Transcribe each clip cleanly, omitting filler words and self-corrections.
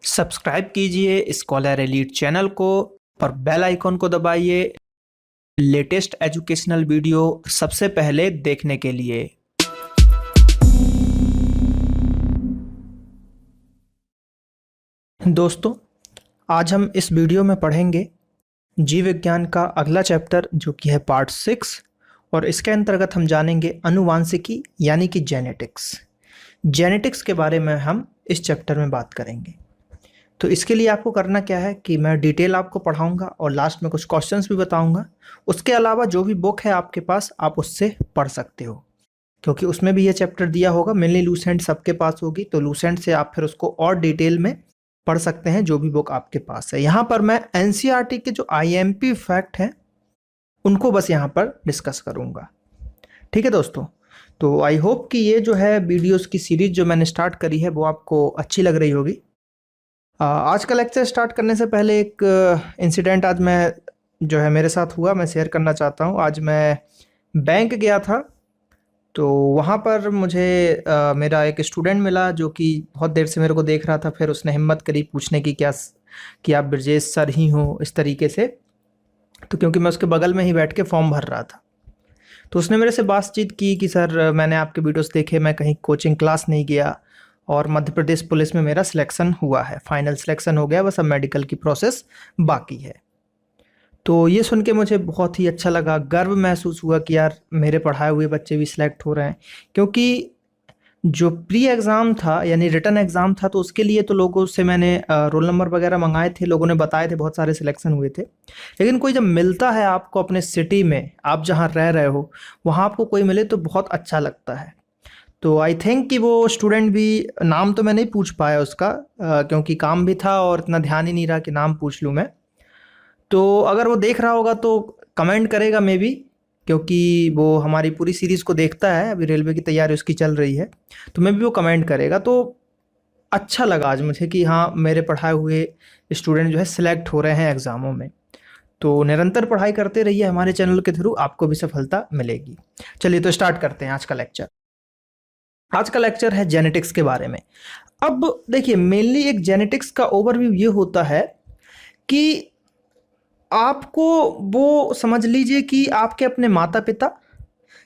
Subscribe कीजिए scholar elite channel को और बेल आइकॉन को दबाइए लेटेस्ट एजुकेशनल वीडियो सबसे पहले देखने के लिए। दोस्तों, आज हम इस वीडियो में पढ़ेंगे जीव विज्ञान का अगला चैप्टर जो कि है पार्ट 6 और इसके अंतर्गत हम जानेंगे आनुवांशिकी यानी कि जेनेटिक्स। जेनेटिक्स के बारे में हम इस चैप्टर में बात करेंगे। तो इसके लिए आपको करना क्या है कि मैं डिटेल आपको पढ़ाऊंगा और लास्ट में कुछ क्वेश्चंस भी बताऊंगा। उसके अलावा जो भी बुक है आपके पास आप उससे पढ़ सकते हो, क्योंकि उसमें भी ये चैप्टर दिया होगा। मेनली लूसेंट सबके पास होगी, तो लूसेंट से आप फिर उसको और डिटेल में पढ़ सकते हैं जो भी बुक आपके पास है। यहाँ पर मैं एनसीईआरटी के जो आईएमपी फैक्ट हैं उनको बस यहाँ पर डिस्कस करूँगा। ठीक है दोस्तों, तो आई होप कि ये जो है वीडियोज़ की सीरीज जो मैंने स्टार्ट करी है वो आपको अच्छी लग रही होगी। आज का लेक्चर स्टार्ट करने से पहले एक इंसिडेंट आज मैं जो है मेरे साथ हुआ, मैं शेयर करना चाहता हूँ। आज मैं बैंक गया था, तो वहाँ पर मुझे मेरा एक स्टूडेंट मिला जो कि बहुत देर से मेरे को देख रहा था। फिर उसने हिम्मत करी पूछने की कि आप ब्रजेश सर ही हो, इस तरीके से। तो क्योंकि मैं उसके बगल में ही बैठ के फॉर्म भर रहा था, तो उसने मेरे से बातचीत की कि सर मैंने आपके वीडियोस देखे, मैं कहीं कोचिंग क्लास नहीं गया और मध्य प्रदेश पुलिस में मेरा सिलेक्शन हुआ है, फाइनल सिलेक्शन हो गया, बस अब मेडिकल की प्रोसेस बाकी है। तो ये सुन के मुझे बहुत ही अच्छा लगा, गर्व महसूस हुआ कि यार मेरे पढ़ाए हुए बच्चे भी सिलेक्ट हो रहे हैं। क्योंकि जो प्री एग्ज़ाम था यानी रिटन एग्ज़ाम था, तो उसके लिए तो लोगों से मैंने रोल नंबर वगैरह मंगाए थे, लोगों ने बताए थे, बहुत सारे सिलेक्शन हुए थे। लेकिन कोई जब मिलता है आपको अपने सिटी में, आप जहाँ रह रहे हो वहाँ आपको कोई मिले तो बहुत अच्छा लगता है। तो आई थिंक कि वो स्टूडेंट भी, नाम तो मैं नहीं पूछ पाया उसका क्योंकि काम भी था और इतना ध्यान ही नहीं रहा कि नाम पूछ लूँ मैं। तो अगर वो देख रहा होगा तो कमेंट करेगा मे बी, क्योंकि वो हमारी पूरी सीरीज़ को देखता है। अभी रेलवे की तैयारी उसकी चल रही है, तो मे बी वो कमेंट करेगा। तो अच्छा लगा आज मुझे कि हाँ, मेरे पढ़ाए हुए स्टूडेंट जो है सिलेक्ट हो रहे हैं एग्ज़ामों में। तो निरंतर पढ़ाई करते रहिए, हमारे चैनल के थ्रू आपको भी सफलता मिलेगी। चलिए तो स्टार्ट करते हैं आज का लेक्चर। आज का लेक्चर है जेनेटिक्स के बारे में। अब देखिए, मेनली एक जेनेटिक्स का ओवरव्यू ये होता है कि आपको वो समझ लीजिए कि आपके अपने माता पिता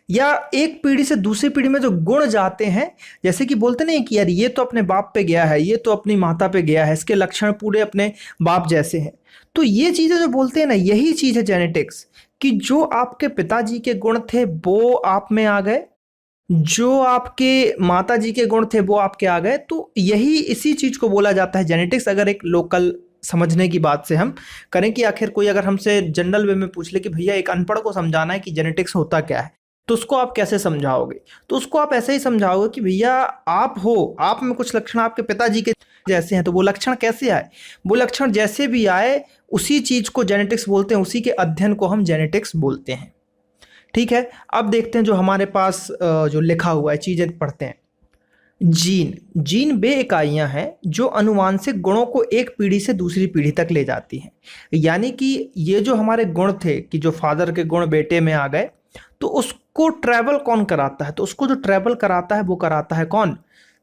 या एक पीढ़ी से दूसरी पीढ़ी में जो गुण जाते हैं, जैसे कि बोलते नहीं कि यार ये तो अपने बाप पे गया है, ये तो अपनी माता पे गया है, इसके लक्षण पूरे अपने बाप जैसे हैं। तो ये चीज़ें जो बोलते हैं ना, यही चीज़ है जेनेटिक्स, कि जो आपके पिताजी के गुण थे वो आप में आ गए, जो आपके माताजी के गुण थे वो आपके आ गए। तो यही इसी चीज को बोला जाता है जेनेटिक्स। अगर एक लोकल समझने की बात से हम करें कि आखिर कोई अगर हमसे जनरल वे में पूछ ले कि भैया एक अनपढ़ को समझाना है कि जेनेटिक्स होता क्या है, तो उसको आप कैसे समझाओगे? तो उसको आप ऐसे ही समझाओगे कि भैया आप हो, आप में कुछ लक्षण आपके पिताजी के जैसे हैं, तो वो लक्षण कैसे आए? वो लक्षण जैसे भी आए उसी चीज को जेनेटिक्स बोलते हैं, उसी के अध्ययन को हम जेनेटिक्स बोलते हैं। ठीक है, अब देखते हैं जो हमारे पास जो लिखा हुआ है, चीजें पढ़ते हैं। जीन वे इकाइयां हैं जो अनुवांशिक गुणों को एक पीढ़ी से दूसरी पीढ़ी तक ले जाती हैं। यानी कि ये जो हमारे गुण थे कि जो फादर के गुण बेटे में आ गए, तो उसको ट्रैवल कौन कराता है? तो उसको जो ट्रैवल कराता है वो कराता है कौन?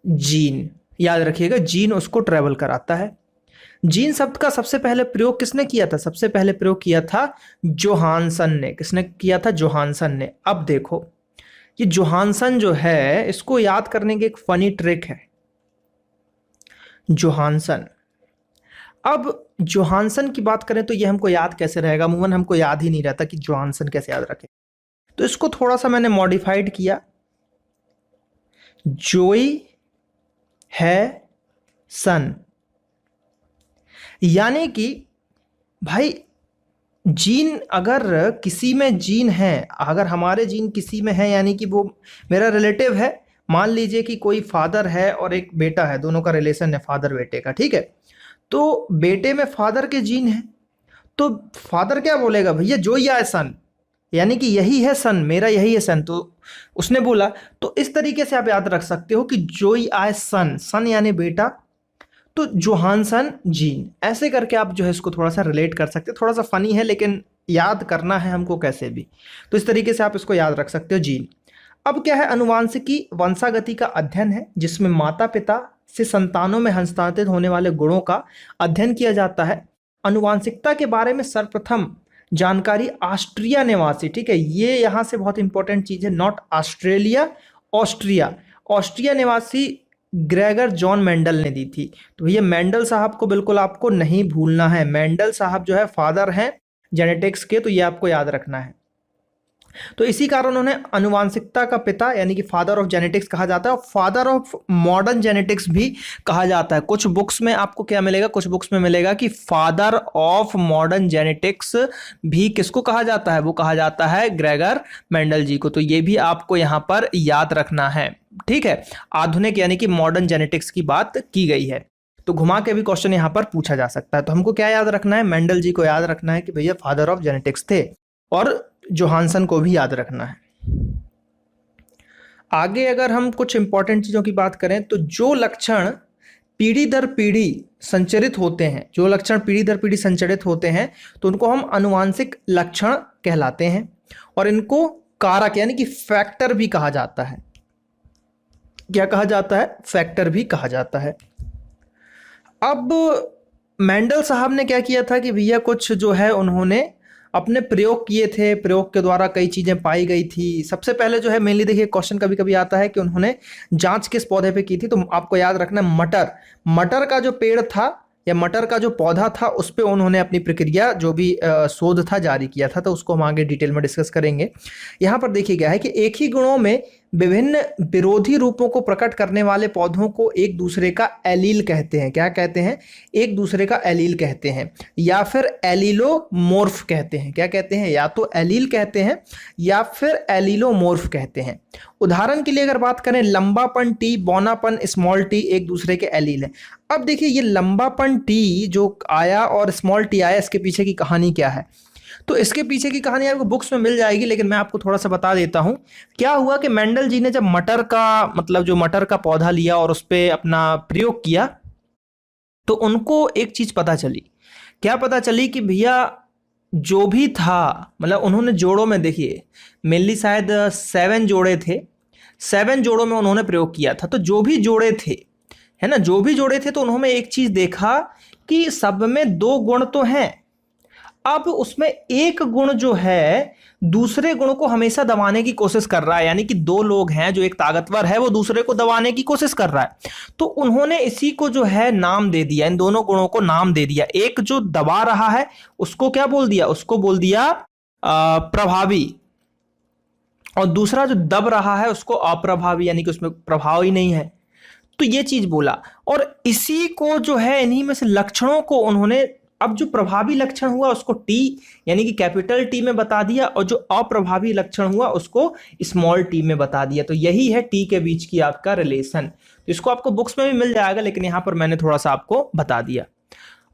जीन। याद रखिएगा, जीन उसको ट्रैवल कराता है। जीन शब्द का सबसे पहले प्रयोग किसने किया था? सबसे पहले प्रयोग किया था जोहानसन ने। किसने किया था? जोहानसन ने। अब देखो, ये जोहानसन जो है, इसको याद करने की एक फनी ट्रिक है। जोहानसन, अब जोहानसन की बात करें तो ये हमको याद कैसे रहेगा? अमूमन हमको याद ही नहीं रहता कि जोहानसन कैसे याद रखें। तो इसको थोड़ा सा मैंने मॉडिफाइड किया। जोई है सन, यानी कि भाई जीन अगर किसी में जीन है, अगर हमारे जीन किसी में है, यानी कि वो मेरा रिलेटिव है। मान लीजिए कि कोई फादर है और एक बेटा है, दोनों का रिलेशन है फादर बेटे का, ठीक है। तो बेटे में फादर के जीन है, तो फादर क्या बोलेगा? भैया जो ही आए सन, यानी कि यही है सन, मेरा यही है सन। तो उसने बोला, तो इस तरीके से आप याद रख सकते हो कि जो ही आए सन, सन यानी बेटा, तो जोहानसन जीन। ऐसे करके आप जो है इसको थोड़ा सा रिलेट कर सकते हैं। थोड़ा सा फनी है लेकिन याद करना है हमको कैसे भी, तो इस तरीके से आप इसको याद रख सकते हो, जीन। अब क्या है, अनुवांशिकी वंशागति का अध्ययन है जिसमें माता पिता से संतानों में हस्तांतरित होने वाले गुणों का अध्ययन किया जाता है। अनुवांशिकता के बारे में सर्वप्रथम जानकारी ऑस्ट्रिया निवासी, ठीक है, ये यहां से बहुत इंपॉर्टेंट चीज है, नॉट ऑस्ट्रेलिया, ऑस्ट्रिया, ऑस्ट्रिया निवासी ग्रेगर जॉन मेंडल ने दी थी। तो भैया मेंडल साहब को बिल्कुल आपको नहीं भूलना है। मेंडल साहब जो है फादर हैं जेनेटिक्स के, तो ये आपको याद रखना है। तो इसी कारण उन्होंने अनुवांशिकता का पिता यानी कि फादर ऑफ जेनेटिक्स कहा जाता है, और फादर ऑफ मॉडर्न जेनेटिक्स भी कहा जाता है। कुछ बुक्स में आपको क्या मिलेगा, कुछ बुक्स में मिलेगा कि फादर ऑफ मॉडर्न जेनेटिक्स भी किसको कहा जाता है, वो कहा जाता है ग्रेगर मेंडल जी को। तो ये भी आपको यहां पर याद रखना है, ठीक है। आधुनिक यानी कि मॉडर्न जेनेटिक्स की बात की गई है, तो घुमा के भी क्वेश्चन यहां पर पूछा जा सकता है। तो हमको क्या याद रखना है, मेंडल जी को याद रखना है कि भैया फादर ऑफ जेनेटिक्स थे, और जोहानसन को भी याद रखना है। आगे अगर हम कुछ इंपॉर्टेंट चीजों की बात करें तो जो लक्षण पीढ़ी दर पीढ़ी संचरित होते हैं, जो लक्षण पीढ़ी दर पीढ़ी संचरित होते हैं तो उनको हम अनुवांशिक लक्षण कहलाते हैं, और इनको कारक यानी कि फैक्टर भी कहा जाता है। क्या कहा जाता है, फैक्टर भी कहा जाता है। अब मेंडल साहब ने क्या किया था कि भैया कुछ जो है उन्होंने अपने प्रयोग किए थे, प्रयोग के द्वारा कई चीजें पाई गई थी। सबसे पहले जो है मेनली देखिए क्वेश्चन कभी कभी आता है कि उन्होंने जांच किस पौधे पे की थी, तो आपको याद रखना है मटर का जो पेड़ था या मटर का जो पौधा था उस पे उन्होंने अपनी प्रक्रिया जो भी शोध था जारी किया था, तो उसको हम आगे डिटेल में डिस्कस करेंगे। यहाँ पर देखिए क्या है कि एक ही गुणों में विभिन्न विरोधी रूपों को प्रकट करने वाले पौधों को एक दूसरे का एलील कहते हैं। क्या कहते हैं, एक दूसरे का एलील कहते हैं, या फिर एलीलोमोर्फ कहते हैं। क्या कहते हैं, या तो एलील कहते हैं या फिर एलीलोमोर्फ कहते हैं। उदाहरण के लिए अगर बात करें, लंबापन टी, बौनापन स्मॉल टी एक दूसरे के एलील हैं। अब देखिए ये लंबापन टी जो आया और स्मॉल टी आया, इसके पीछे की कहानी क्या है, तो इसके पीछे की कहानी आपको बुक्स में मिल जाएगी, लेकिन मैं आपको थोड़ा सा बता देता हूं। क्या हुआ कि मेंडल जी ने जब मटर का मतलब जो मटर का पौधा लिया और उस पर अपना प्रयोग किया, तो उनको एक चीज पता चली। क्या पता चली कि भैया जो भी था, मतलब उन्होंने जोड़ों में देखिए मेनली शायद 7 जोड़े थे, 7 जोड़ों में उन्होंने प्रयोग किया था। तो जो भी जोड़े थे, है ना, जो भी जोड़े थे, तो उन्होंने एक चीज देखा कि सब में 2 गुण तो हैं। अब उसमें एक गुण जो है दूसरे गुण को हमेशा दबाने की कोशिश कर रहा है, यानी कि 2 लोग हैं, जो एक ताकतवर है वो दूसरे को दबाने की कोशिश कर रहा है। तो उन्होंने इसी को जो है नाम दे दिया, इन दोनों गुणों को नाम दे दिया। एक जो दबा रहा है उसको क्या बोल दिया, उसको बोल दिया प्रभावी, और दूसरा जो दब रहा है उसको अप्रभावी, यानी कि उसमें प्रभाव ही नहीं है। तो ये चीज बोला, और इसी को जो है इन्हीं में से लक्षणों को उन्होंने, अब जो प्रभावी लक्षण हुआ उसको टी यानी कि कैपिटल टी में बता दिया, और जो अप्रभावी लक्षण हुआ उसको स्मॉल टी में बता दिया। तो यही है टी के बीच की आपका रिलेशन। तो इसको आपको बुक्स में भी मिल जाएगा, लेकिन यहां पर मैंने थोड़ा सा आपको बता दिया।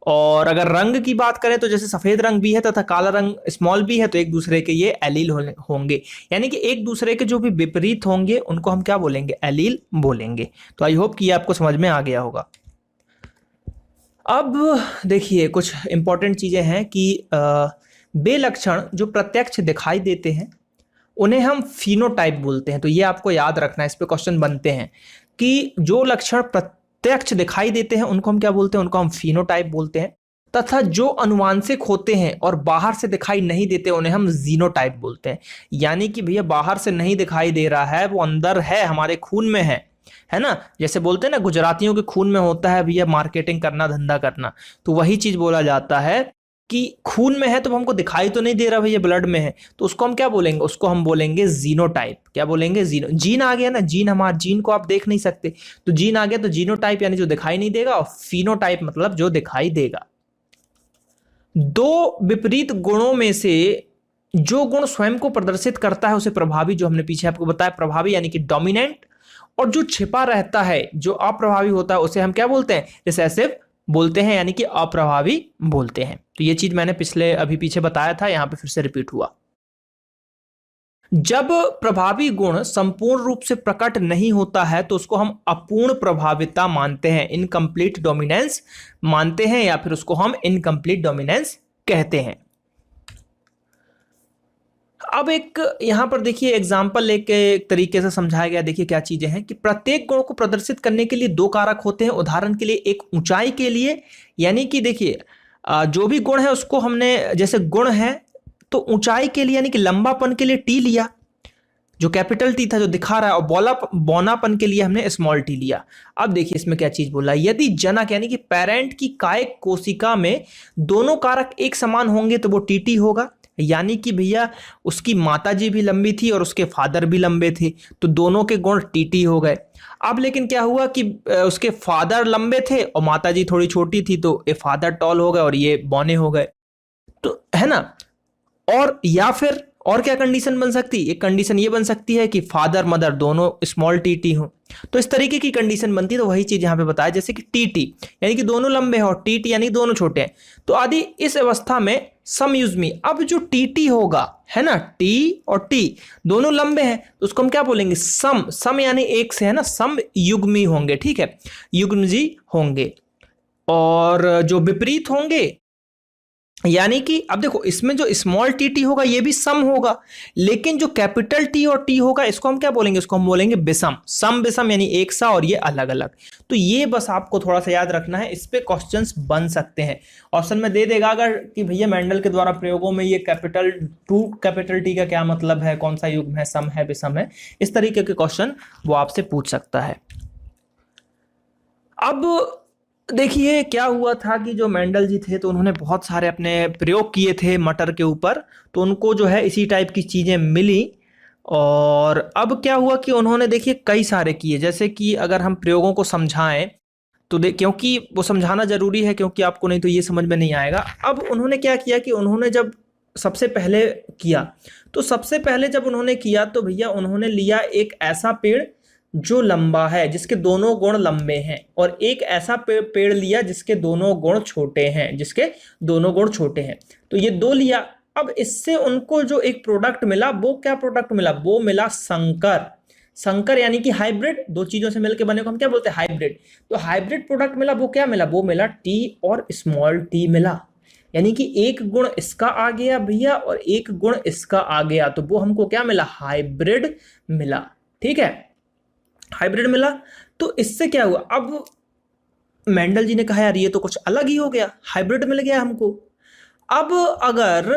और अगर रंग की बात करें तो जैसे सफेद रंग भी है तथा काला रंग स्मॉल भी है, तो एक दूसरे के ये एलील होंगे, यानी कि एक दूसरे के जो भी विपरीत होंगे उनको हम क्या बोलेंगे, एलील बोलेंगे। तो आई होप कि ये आपको समझ में आ गया होगा। अब देखिए कुछ इंपॉर्टेंट चीजें हैं कि वे लक्षण जो प्रत्यक्ष दिखाई देते हैं उन्हें हम फिनोटाइप बोलते हैं। तो ये आपको याद रखना है, इस पे क्वेश्चन बनते हैं कि जो लक्षण प्रत्यक्ष दिखाई देते हैं उनको हम क्या बोलते हैं, उनको हम फिनोटाइप बोलते हैं, तथा जो अनुवांशिक होते हैं और बाहर से दिखाई नहीं देते उन्हें हम जीनोटाइप बोलते हैं। यानी कि भैया बाहर से नहीं दिखाई दे रहा है, वो अंदर है, हमारे खून में है ना। जैसे बोलते हैं ना गुजरातियों के खून में होता है भैया मार्केटिंग करना, धंधा करना, तो वही चीज बोला जाता है कि खून में है तो हमको दिखाई तो नहीं दे रहा भैया, ब्लड में है, तो उसको हम क्या बोलेंगे, उसको हम बोलेंगे जीनोटाइप। क्या बोलेंगे, जीनो। जीन आ गया ना, जीन, हमारा जीन को आप देख नहीं सकते, तो जीन आ गया, तो जीनोटाइप यानी जो दिखाई नहीं देगा, और फिनोटाइप मतलब जो दिखाई देगा। 2 विपरीत गुणों में से जो गुण स्वयं को प्रदर्शित करता है उसे प्रभावी, जो हमने पीछे आपको बताया प्रभावी यानी कि डोमिनेंट, और जो छिपा रहता है जो अप्रभावी होता है उसे हम क्या बोलते हैं, रिसेसिव बोलते हैं, यानी कि अप्रभावी बोलते हैं। तो ये चीज मैंने अभी पीछे बताया था, यहां पे फिर से रिपीट हुआ। जब प्रभावी गुण संपूर्ण रूप से प्रकट नहीं होता है तो उसको हम अपूर्ण प्रभाविता मानते हैं, इनकम्प्लीट डोमिनेंस मानते हैं, या फिर उसको हम इनकम्प्लीट डोमिनेंस कहते हैं। अब एक यहाँ पर देखिए एग्जाम्पल एक तरीके से समझाया गया। देखिए क्या चीजें हैं कि प्रत्येक गुण को प्रदर्शित करने के लिए दो कारक होते हैं। उदाहरण के लिए एक ऊंचाई के लिए, यानी कि देखिए जो भी गुण है उसको हमने, जैसे गुण है तो ऊंचाई के लिए यानी कि लंबापन के लिए टी लिया, जो कैपिटल टी था जो दिखा रहा है, और बौनापन के लिए हमने स्मॉल टी लिया। अब देखिए इसमें क्या चीज बोला, यदि जनक यानी कि पेरेंट की कायिक कोशिका में दोनों कारक एक समान होंगे तो वो टीटी होगा। यानी कि भैया उसकी माताजी भी लंबी थी और उसके फादर भी लंबे थे, तो दोनों के गुण टीटी हो गए। अब लेकिन क्या हुआ कि उसके फादर लंबे थे और माताजी थोड़ी छोटी थी, तो ये फादर टॉल हो गए और ये बौने हो गए, तो है ना। और या फिर और क्या कंडीशन बन सकती है, एक कंडीशन ये बन सकती है कि फादर मदर दोनों स्मॉल टी हो, तो इस तरीके की कंडीशन बनती है। तो वही चीज यहां पे बताया, जैसे कि टी यानी कि दोनों लंबे हैं और टी यानी दोनों छोटे हैं, तो आदि इस अवस्था में सम युग्मी। अब जो टी होगा, है ना, टी और टी दोनों लंबे हैं, तो उसको हम क्या बोलेंगे, सम। सम यानी एक से, है ना, सम युग्मी होंगे, ठीक है, युग्मजी होंगे। और जो विपरीत होंगे, यानी कि अब देखो इसमें जो स्मॉल टी होगा ये भी सम होगा, लेकिन जो कैपिटल टी और टी होगा इसको हम क्या बोलेंगे, इसको हम बोलेंगे विषम। सम विषम यानी एक सा और ये अलग अलग। तो ये बस आपको थोड़ा सा याद रखना है, इस पे क्वेश्चंस बन सकते हैं। ऑप्शन में दे देगा अगर कि भैया मेंडल के द्वारा प्रयोगों में ये कैपिटल टू कैपिटल टी का क्या मतलब है, कौन सा युग्म है, सम है विषम है, इस तरीके के क्वेश्चन वो आपसे पूछ सकता है। अब देखिए क्या हुआ था कि जो मेंडल जी थे तो उन्होंने बहुत सारे अपने प्रयोग किए थे मटर के ऊपर, तो उनको जो है इसी टाइप की चीजें मिली। और अब क्या हुआ कि उन्होंने देखिए कई सारे किए, जैसे कि अगर हम प्रयोगों को समझाएं तो क्योंकि वो समझाना जरूरी है, क्योंकि आपको नहीं तो ये समझ में नहीं आएगा। अब उन्होंने क्या किया कि उन्होंने जब सबसे पहले किया, तो सबसे पहले जब उन्होंने किया तो भैया उन्होंने लिया एक ऐसा पेड़ जो लंबा है, जिसके दोनों गुण लंबे हैं, और एक ऐसा पेड़ लिया जिसके दोनों गुण छोटे हैं, जिसके दोनों गुण छोटे हैं, तो ये दो लिया। अब इससे उनको जो एक प्रोडक्ट मिला, वो क्या प्रोडक्ट मिला, वो मिला संकर। संकर यानी कि हाइब्रिड, दो चीजों से मिलकर बने को हम क्या बोलते हैं, हाइब्रिड। तो हाइब्रिड प्रोडक्ट मिला, वो क्या मिला, वो मिला टी और स्मॉल टी मिला। यानी कि एक गुण इसका आ गया भैया और एक गुण इसका आ गया, तो वो हमको क्या मिला, हाइब्रिड मिला। ठीक है, हाइब्रिड मिला। तो इससे क्या हुआ, अब मेंडल जी ने कहा यार ये तो कुछ अलग ही हो गया, हाइब्रिड मिल गया हमको। अब अगर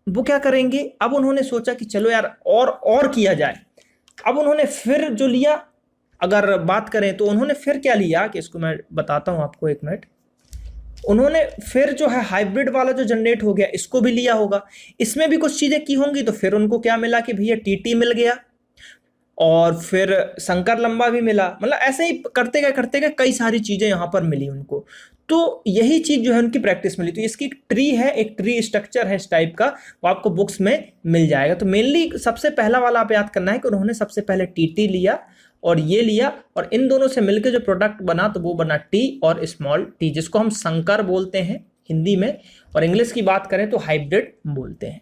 वो क्या करेंगे, अब उन्होंने सोचा कि चलो यार और किया जाए। अब उन्होंने फिर जो लिया, अगर बात करें तो उन्होंने फिर क्या लिया, कि इसको मैं बताता हूं आपको, एक मिनट। उन्होंने फिर जो है हाइब्रिड वाला जो जनरेट हो गया इसको भी लिया होगा, इसमें भी कुछ चीजें की होंगी, तो फिर उनको क्या मिला कि भैया टी मिल गया और फिर शंकर लंबा भी मिला। मतलब ऐसे ही करते गए कई सारी चीजें यहां पर मिली उनको। तो यही चीज जो है उनकी प्रैक्टिस मिली। तो इसकी ट्री है, एक ट्री स्ट्रक्चर है इस टाइप का, वो आपको बुक्स में मिल जाएगा। तो मेनली सबसे पहला वाला आप याद करना है कि उन्होंने सबसे पहले टी लिया और ये लिया, और इन दोनों से मिलकर जो प्रोडक्ट बना तो वो बना टी और स्मॉल टी, जिसको हम संकर बोलते हैं हिंदी में, और इंग्लिश की बात करें तो हाइब्रिड बोलते हैं।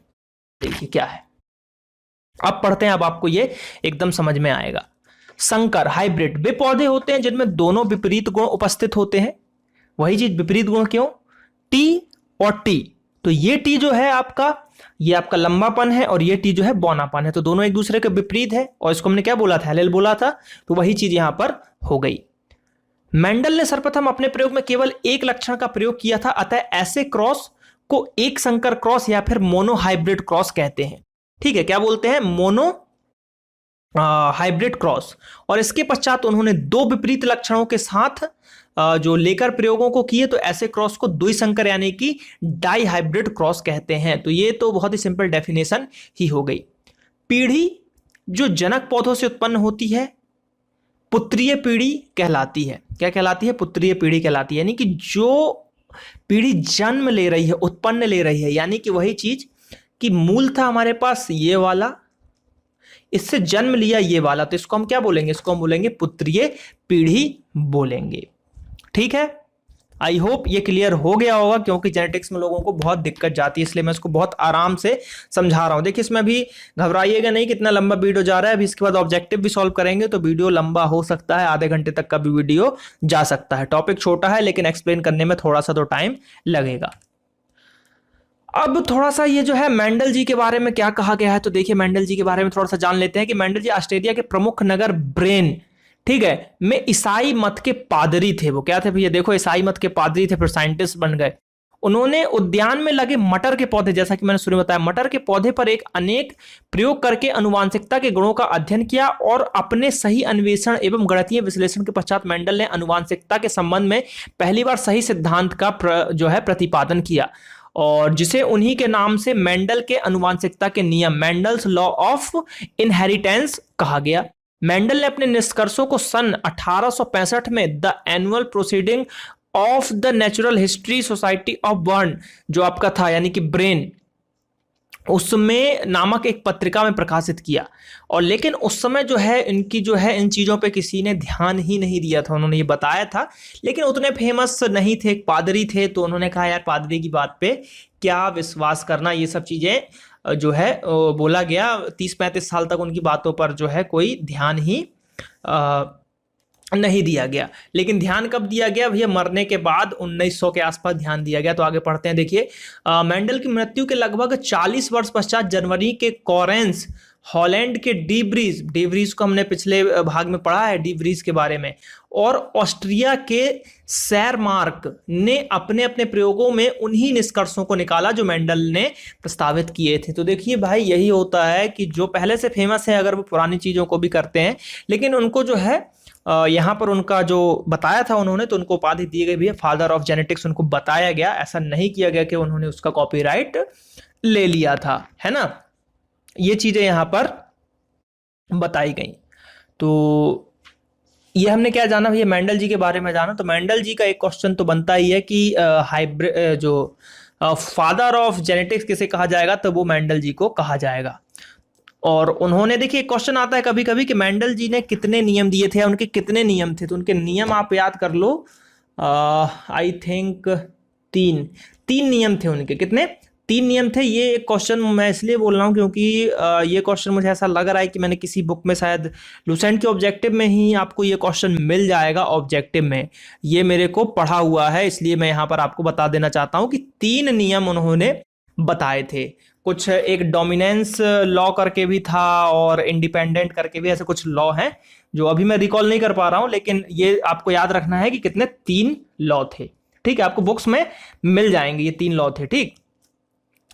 देखिए क्या है, अब पढ़ते हैं, अब आपको ये एकदम समझ में आएगा। संकर हाइब्रिड वे पौधे होते हैं जिनमें दोनों विपरीत गुण उपस्थित होते हैं। वही चीज, विपरीत गुण क्यों, टी और टी। तो ये टी जो है आपका, ये आपका लंबापन है और ये टी जो है बौनापन है, तो दोनों एक दूसरे के विपरीत है, और इसको हमने क्या बोला था, एलेल बोला था। तो वही चीज यहां पर हो गई। मेंडल ने सर्वप्रथम अपने प्रयोग में केवल एक लक्षण का प्रयोग किया था, अतः ऐसे क्रॉस को एक संकर क्रॉस या फिर मोनो हाइब्रिड क्रॉस कहते हैं। ठीक है, क्या बोलते हैं, मोनो हाइब्रिड क्रॉस। और इसके पश्चात उन्होंने दो विपरीत लक्षणों के साथ जो लेकर प्रयोगों को किए, तो ऐसे क्रॉस को द्विसंकर यानी कि डाई हाइब्रिड क्रॉस कहते हैं। तो ये तो बहुत ही सिंपल डेफिनेशन ही हो गई। पीढ़ी जो जनक पौधों से उत्पन्न होती है पुत्रीय पीढ़ी कहलाती है। क्या कहलाती है, पुत्रीय पीढ़ी कहलाती है। यानी कि जो पीढ़ी जन्म ले रही है, उत्पन्न ले रही है, यानी कि वही चीज कि मूल था हमारे पास ये वाला, इससे जन्म लिया ये वाला, तो इसको हम क्या बोलेंगे, इसको हम बोलेंगे पुत्रीय पीढ़ी बोलेंगे। ठीक है, आई होप ये क्लियर हो गया होगा, क्योंकि जेनेटिक्स में लोगों को बहुत दिक्कत जाती है, इसलिए मैं इसको बहुत आराम से समझा रहा हूं। देखिए इसमें भी घबराइएगा नहीं, कितना लंबा वीडियो जा रहा है। अभी इसके बाद ऑब्जेक्टिव भी सॉल्व करेंगे, तो वीडियो लंबा हो सकता है, आधे घंटे तक का भी वीडियो जा सकता है। टॉपिक छोटा है लेकिन एक्सप्लेन करने में थोड़ा सा तो टाइम लगेगा। अब थोड़ा सा ये जो है मेंडल जी के बारे में क्या कहा गया है, तो देखिए मेंडल जी के बारे में थोड़ा सा जान लेते हैं कि मेंडल जी ऑस्ट्रेलिया के प्रमुख नगर ब्रेन, ठीक है, में ईसाई मत के पादरी थे। वो क्या थे भैया, देखो ईसाई मत के पादरी थे, फिर साइंटिस्ट बन गए। उन्होंने उद्यान में लगे मटर के पौधे, जैसा कि मैंने शुरू में बताया, मटर के पौधे पर एक अनेक प्रयोग करके आनुवंशिकता के गुणों का अध्ययन किया और अपने सही अन्वेषण एवं गणितीय विश्लेषण के पश्चात मेंडल ने आनुवंशिकता के संबंध में पहली बार सही सिद्धांत का जो है प्रतिपादन किया, और जिसे उन्हीं के नाम से मेंडल के आनुवंशिकता के नियम, मेंडल्स लॉ ऑफ इनहेरिटेंस कहा गया। मेंडल ने अपने निष्कर्षों को सन 1865 में the annual proceeding of the natural history society of burn, जो आपका था यानी कि ब्रेन, उसमें नामक एक पत्रिका में प्रकाशित किया। और लेकिन उस समय जो है इनकी जो है इन चीज़ों पे किसी ने ध्यान ही नहीं दिया था। उन्होंने ये बताया था लेकिन उतने फेमस नहीं थे, एक पादरी थे, तो उन्होंने कहा यार पादरी की बात पे क्या विश्वास करना, ये सब चीज़ें जो है बोला गया। 30-35 साल तक उनकी बातों पर जो है कोई ध्यान ही नहीं दिया गया। लेकिन ध्यान कब दिया गया भैया, मरने के बाद 1900 के आसपास ध्यान दिया गया। तो आगे पढ़ते हैं, देखिए मेंडल की मृत्यु के लगभग 40 वर्ष पश्चात जनवरी के कॉरेंस हॉलैंड के डीब्रीज को हमने पिछले भाग में पढ़ा है, डीब्रीज के बारे में, और ऑस्ट्रिया के सैरमार्क ने अपने अपने प्रयोगों में उन्हीं निष्कर्षों को निकाला जो मेंडल ने प्रस्तावित किए थे। तो देखिए भाई यही होता है कि जो पहले से फेमस है अगर वो पुरानी चीज़ों को भी करते हैं, लेकिन उनको जो है यहाँ पर उनका जो बताया था उन्होंने, तो उनको उपाधि दी गई भी है फादर ऑफ जेनेटिक्स, उनको बताया गया, ऐसा नहीं किया गया कि उन्होंने उसका कॉपीराइट ले लिया था, है ना। ये चीजें यहाँ पर बताई गई। तो ये हमने क्या जाना भैया, मेंडल जी के बारे में जाना। तो मेंडल जी का एक क्वेश्चन तो बनता ही है कि हाइब्रिड जो फादर ऑफ जेनेटिक्स किसे कहा जाएगा, तो वो मेंडल जी को कहा जाएगा। और उन्होंने देखिए क्वेश्चन आता है कभी कभी कि मेंडल जी ने कितने नियम दिए थे, उनके कितने नियम थे, तो उनके नियम आप याद कर लो, आई थिंक तीन नियम थे उनके। कितने? 3 नियम थे। ये एक क्वेश्चन मैं इसलिए बोल रहा हूँ क्योंकि ये क्वेश्चन मुझे ऐसा लग रहा है कि मैंने किसी बुक में, शायद लुसेंट के ऑब्जेक्टिव में ही आपको ये क्वेश्चन मिल जाएगा। ऑब्जेक्टिव में ये मेरे को पढ़ा हुआ है, इसलिए मैं यहाँ पर आपको बता देना चाहता हूँ कि 3 नियम उन्होंने बताए थे। कुछ एक डोमिनेंस लॉ करके भी था और इंडिपेंडेंट करके भी, ऐसे कुछ लॉ हैं जो अभी मैं रिकॉल नहीं कर पा रहा हूं, लेकिन ये आपको याद रखना है कि कितने 3 लॉ थे। ठीक है, आपको बुक्स में मिल जाएंगे, ये 3 लॉ थे। ठीक,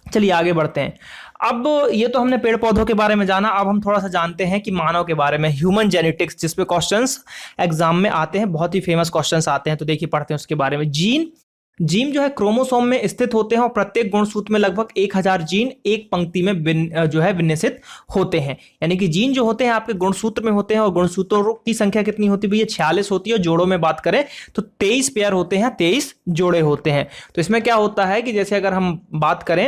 चलिए आगे बढ़ते हैं। अब ये तो हमने पेड़ पौधों के बारे में जाना, अब हम थोड़ा सा जानते हैं कि मानव के बारे में, ह्यूमन जेनेटिक्स, जिसपे क्वेश्चंस एग्जाम में आते हैं, बहुत ही फेमस क्वेश्चंस आते हैं। तो देखिए पढ़ते हैं उसके बारे में। जीन जो है क्रोमोसोम में स्थित होते हैं और प्रत्येक गुणसूत्र में लगभग 1000 जीन एक पंक्ति में जो है विन्यासित होते हैं। यानी कि जीन जो होते हैं आपके गुणसूत्र में होते हैं, और गुणसूत्रों की संख्या कितनी होती है भैया? 46 होती है। जोड़ों में बात करें तो 23 पेयर होते हैं, 23 जोड़े होते हैं। तो इसमें क्या होता है कि जैसे अगर हम बात करें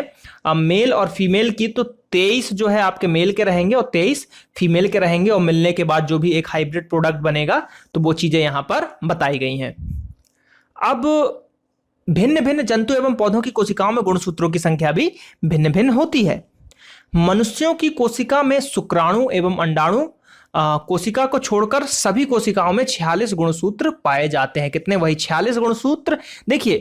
मेल और फीमेल की, तो 23 जो है आपके मेल के रहेंगे और 23 फीमेल के रहेंगे, और मिलने के बाद जो भी एक हाइब्रिड प्रोडक्ट बनेगा, तो वो चीजें यहां पर बताई गई हैं। अब भिन्न भिन्न जंतु एवं पौधों की कोशिकाओं में गुणसूत्रों की संख्या भी भिन्न भिन्न होती है। मनुष्यों की कोशिका में शुक्राणु एवं अंडाणु कोशिका को छोड़कर सभी कोशिकाओं में 46 गुणसूत्र पाए जाते हैं। कितने? वही 46 गुणसूत्र। देखिए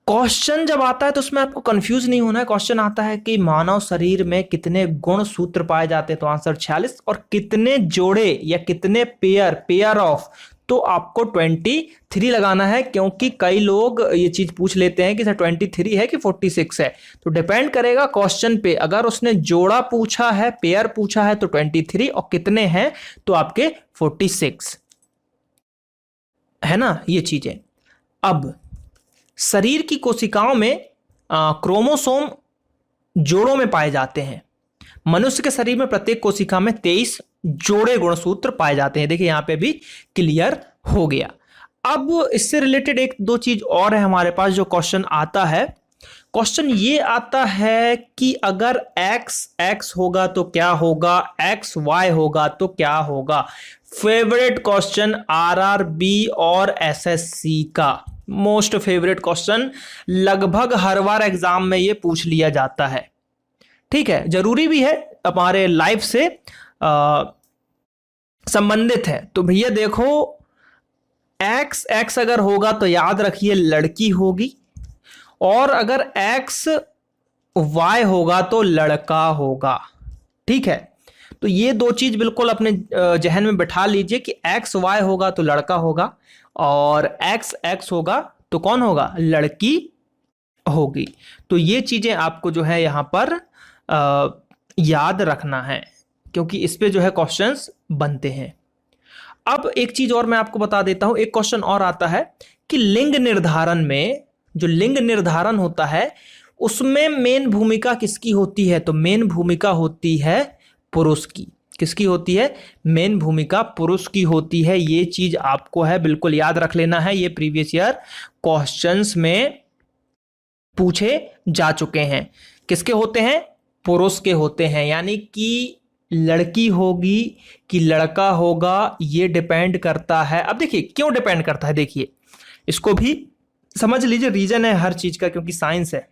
क्वेश्चन जब आता है तो उसमें आपको कंफ्यूज नहीं होना है। क्वेश्चन आता है कि मानव शरीर में कितने गुणसूत्र पाए जाते हैं, तो आंसर 46, और कितने जोड़े या कितने पेयर ऑफ, तो आपको 23 लगाना है, क्योंकि कई लोग ये चीज पूछ लेते हैं कि सर 23 है कि 46 है। तो डिपेंड करेगा क्वेश्चन पे। अगर उसने जोड़ा पूछा है, पेयर पूछा है, तो 23, और कितने हैं तो आपके 46, है ना ये चीजें। अब शरीर की कोशिकाओं में क्रोमोसोम जोड़ों में पाए जाते हैं। मनुष्य के शरीर में प्रत्येक कोशिका में 23 जोड़े गुणसूत्र पाए जाते हैं। देखिए यहां पे भी क्लियर हो गया। अब इससे रिलेटेड एक दो चीज और है हमारे पास जो क्वेश्चन आता है। क्वेश्चन ये आता है कि अगर x होगा तो क्या होगा, xy होगा तो क्या होगा। फेवरेट क्वेश्चन RRB और SSC का, मोस्ट फेवरेट क्वेश्चन, लगभग हर बार एग्जाम में ये पूछ लिया जाता है। ठीक है, जरूरी भी है, हमारे लाइफ से संबंधित है। तो भैया देखो x अगर होगा तो याद रखिए लड़की होगी, और अगर x वाई होगा तो लड़का होगा। ठीक है, तो ये दो चीज बिल्कुल अपने जहन में बैठा लीजिए कि एक्स वाई होगा तो लड़का होगा, और एक्स एक्स होगा तो कौन होगा, लड़की होगी। तो ये चीजें आपको जो है यहां पर याद रखना है, क्योंकि इस पे जो है क्वेश्चंस बनते हैं। अब एक चीज और मैं आपको बता देता हूं, एक क्वेश्चन और आता है कि लिंग निर्धारण में, जो लिंग निर्धारण होता है उसमें मेन भूमिका किसकी होती है, तो मेन भूमिका होती है पुरुष की। किसकी होती है, मेन भूमिका पुरुष की होती है। ये चीज आपको है बिल्कुल याद रख लेना है, ये प्रीवियस ईयर क्वेश्चंस में पूछे जा चुके हैं। किसके होते हैं, पुरुष के होते हैं। यानी कि लड़की होगी कि लड़का होगा ये डिपेंड करता है। अब देखिए क्यों डिपेंड करता है, देखिए इसको भी समझ लीजिए, रीजन है हर चीज का, क्योंकि साइंस है।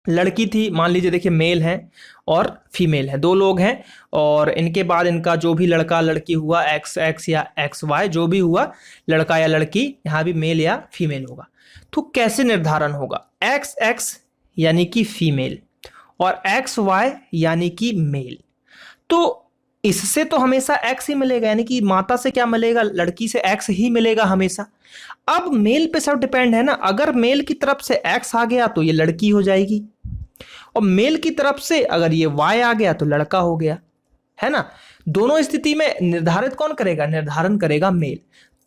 लड़की थी, मान लीजिए देखिए मेल है और फीमेल है, दो लोग हैं, और इनके बाद इनका जो भी लड़का लड़की हुआ, एक्स एक्स या एक्स वाई जो भी हुआ, लड़का या लड़की, यहां भी मेल या फीमेल होगा। तो कैसे निर्धारण होगा, एक्स एक्स यानी कि फीमेल और एक्स वाई यानी कि मेल। तो इससे तो हमेशा एक्स ही मिलेगा, यानी कि माता से क्या मिलेगा, लड़की से एक्स ही मिलेगा हमेशा। अब मेल पे सब डिपेंड है ना, अगर मेल की तरफ से एक्स आ गया तो ये लड़की हो जाएगी, और मेल की तरफ से अगर ये वाई आ गया तो लड़का हो गया, है ना। दोनों स्थिति में निर्धारित कौन करेगा, निर्धारण करेगा मेल।